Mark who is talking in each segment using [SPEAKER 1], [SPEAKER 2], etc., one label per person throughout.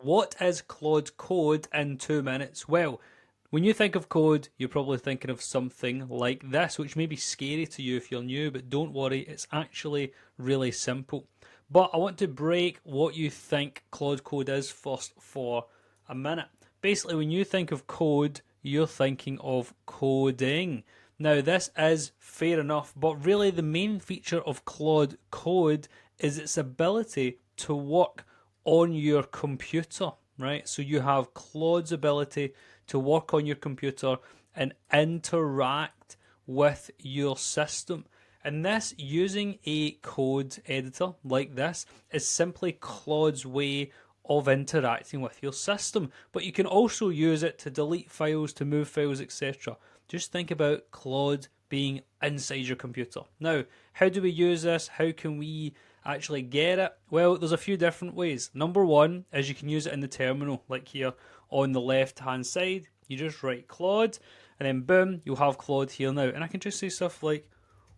[SPEAKER 1] What is Claude Code in 2 minutes? Well, when you think of code, you're probably thinking of something like this, which may be scary to you if you're new, but don't worry, it's actually really simple. But I want to break what you think Claude Code is first for a minute. Basically, when you think of code, you're thinking of coding. Now, this is fair enough, but really the main feature of Claude Code is its ability to work on your computer, right? So you have Claude's ability to work on your computer and interact with your system. And this, using a code editor like this, is simply Claude's way of interacting with your system. But you can also use it to delete files, to move files, etc. Just think about Claude being inside your computer. Now, how do we use this? How can we actually get it? Well, there's a few different ways. Number one is you can use it in the terminal, like here on the left hand side. You just write Claude, and then boom, you'll have Claude here now. And I can just say stuff like,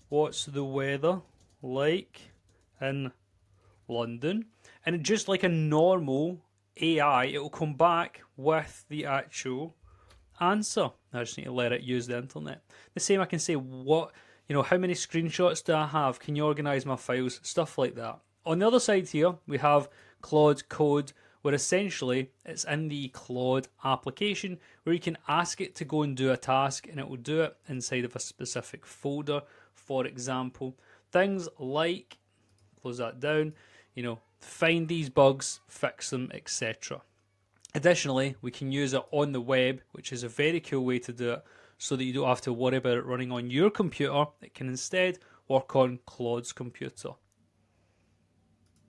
[SPEAKER 1] what's the weather like in London? And just like a normal AI, it will come back with the actual answer. I just need to let it use the internet. The same, I can say, how many screenshots do I have? Can you organize my files? Stuff like that. On the other side here, we have Claude Code, where essentially it's in the Claude application where you can ask it to go and do a task and it will do it inside of a specific folder. For example, things like, close that down, find these bugs, fix them, etc. Additionally, we can use it on the web, which is a very cool way to do it, so that you don't have to worry about it running on your computer. It can instead work on Claude's computer.